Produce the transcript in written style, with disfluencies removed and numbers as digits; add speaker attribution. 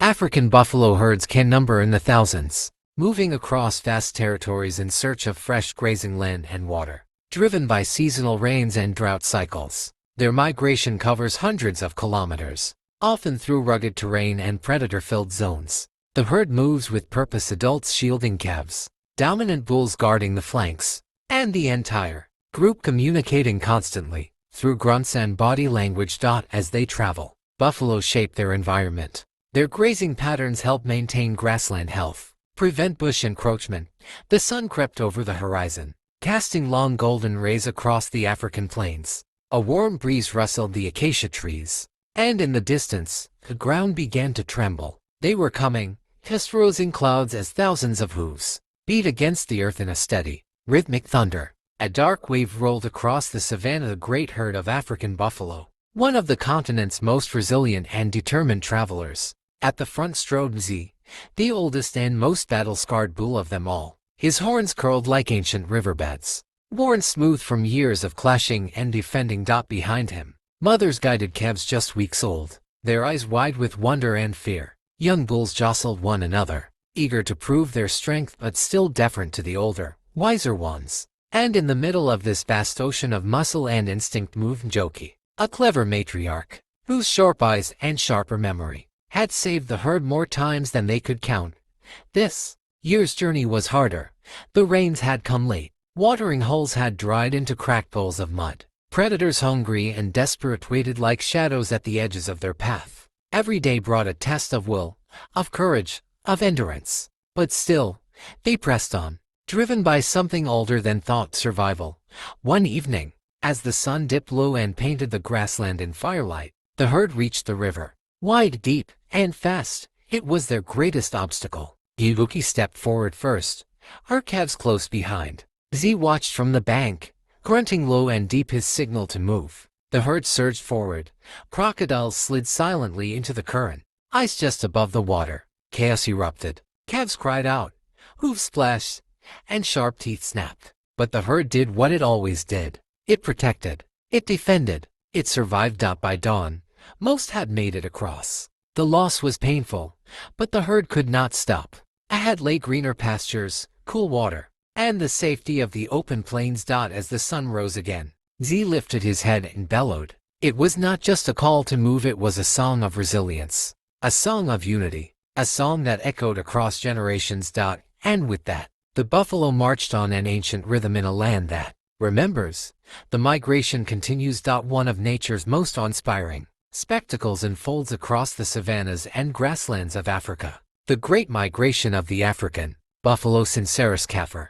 Speaker 1: African buffalo herds can number in the thousands, moving across vast territories in search of fresh grazing land and water. Driven by seasonal rains and drought cycles, their migration covers hundreds of kilometers, often through rugged terrain and predator-filled zones. The herd moves with purpose, adults shielding calves, dominant bulls guarding the flanks, and the entire group communicating constantly through grunts and body language. As they travel, buffalo shape their environment. Their grazing patterns help maintain grassland health, prevent bush encroachment. The sun crept over the horizon, casting long golden rays across the African plains. A warm breeze rustled the acacia trees, and in the distance, the ground began to tremble. They were coming, just rose in clouds as thousands of hooves beat against the earth in a steady, rhythmic thunder. A dark wave rolled across the savanna. The great herd of African buffalo, one of the continent's most resilient and determined travelers. At the front strode Z, the oldest and most battle-scarred bull of them all. His horns curled like ancient riverbeds, worn smooth from years of clashing and defending. Behind him, mothers guided calves just weeks old, their eyes wide with wonder and fear. Young bulls jostled one another, eager to prove their strength but still deferent to the older, wiser ones. And in the middle of this vast ocean of muscle and instinct moved Njoki, a clever matriarch, whose sharp eyes and sharper memory had saved the herd more times than they could count. This year's journey was harder. The rains had come late. Watering holes had dried into cracked bowls of mud. Predators hungry and desperate waited like shadows at the edges of their path. Every day brought a test of will, of courage, of endurance. But still, they pressed on, driven by something older than thought: survival. One evening, as the sun dipped low and painted the grassland in firelight, the herd reached the river. Wide, deep, and fast, it was their greatest obstacle. Njoki stepped forward first, her calves close behind. Z watched from the bank, grunting low and deep, his signal to move. The herd surged forward. Crocodiles slid silently into the current. Ice just above the water. Chaos erupted. Calves cried out. Hooves splashed, and sharp teeth snapped. But the herd did what it always did. It protected. It defended. It survived. By dawn, most had made it across. The loss was painful, but the herd could not stop. Ahead lay greener pastures, cool water, and the safety of the open plains. As the sun rose again, Z lifted his head and bellowed. It was not just a call to move, it was a song of resilience, a song of unity, a song that echoed across generations. And with that, the buffalo marched on, an ancient rhythm in a land that remembers. The migration continues. One of nature's most inspiring spectacles unfolds across the savannas and grasslands of Africa. The Great Migration of the African Buffalo Sincerus Kaffir.